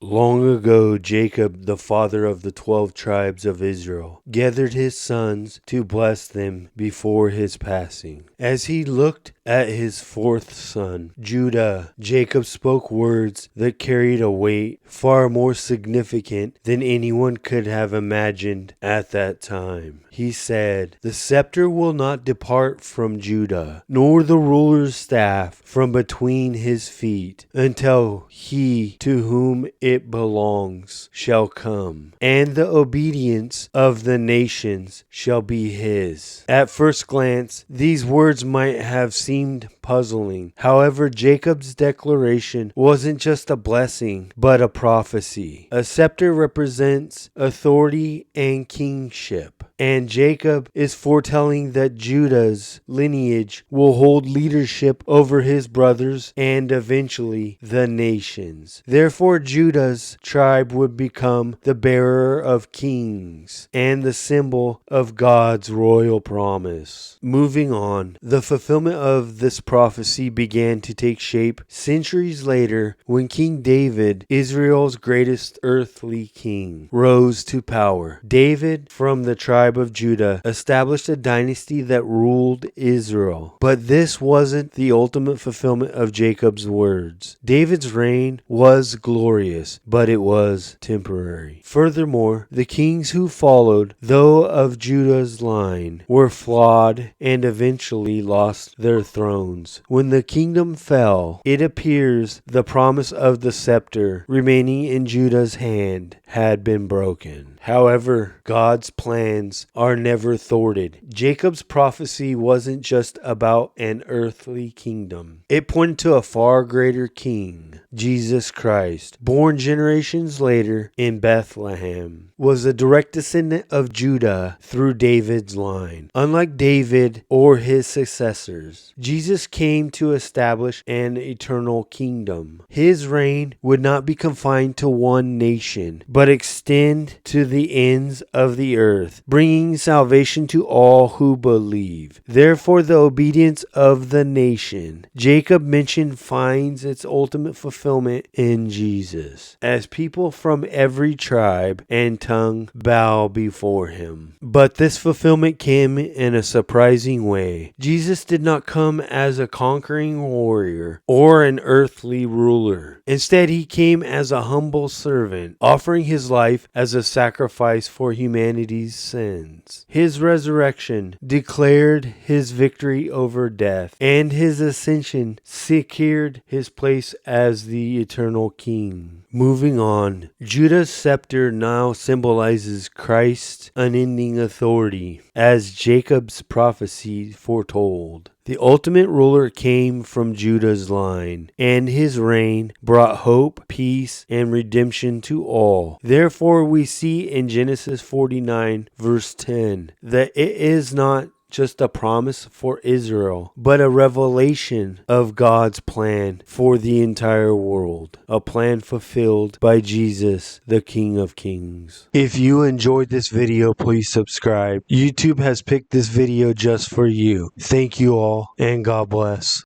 Long ago, Jacob, the father of the 12 tribes of Israel, gathered his sons to bless them before his passing. As he looked at his fourth son, Judah, Jacob spoke words that carried a weight far more significant than anyone could have imagined at that time. He said, "The scepter will not depart from Judah, nor the ruler's staff from between his feet, until he to whom it belongs shall come, and the obedience of the nations shall be his." At first glance, these words might have seemed puzzling. However, Jacob's declaration wasn't just a blessing, but a prophecy. A scepter represents authority and kingship, and Jacob is foretelling that Judah's lineage will hold leadership over his brothers and eventually the nations. Therefore, Judah's tribe would become the bearer of kings and the symbol of God's royal promise. Moving on, the fulfillment of this prophecy began to take shape centuries later when King David, Israel's greatest earthly king, rose to power. David, from the tribe of Judah, established a dynasty that ruled Israel. But this wasn't the ultimate fulfillment of Jacob's words. David's reign was glorious, but it was temporary. Furthermore, the kings who followed, though of Judah's line, were flawed and eventually lost their thrones. When the kingdom fell, it appears the promise of the scepter remaining in Judah's hand had been broken. However, God's plans are never thwarted. Jacob's prophecy wasn't just about an earthly kingdom. It pointed to a far greater king, Jesus Christ, born generations later in Bethlehem, was a direct descendant of Judah through David's line. Unlike David or his successors, Jesus came to establish an eternal kingdom. His reign would not be confined to one nation, but extend to the ends of the earth, bringing salvation to all who believe. Therefore, the obedience of the nation Jacob mentioned finds its ultimate fulfillment in Jesus, as people from every tribe and tongue bow before him. But this fulfillment came in a surprising way. Jesus did not come as a conquering warrior or an earthly ruler. Instead, he came as a humble servant, offering his life as a sacrifice for humanity's sins. His resurrection declared his victory over death, and his ascension secured his place as the eternal king. Moving on, Judah's scepter now symbolizes Christ's unending authority, as Jacob's prophecy foretold. The ultimate ruler came from Judah's line, and his reign brought hope, peace, and redemption to all. Therefore, we see in Genesis 49, verse 10, that it is not just a promise for Israel, but a revelation of God's plan for the entire world, a plan fulfilled by Jesus, the King of Kings. If you enjoyed this video, please subscribe. YouTube has picked this video just for you. Thank you all, and God bless.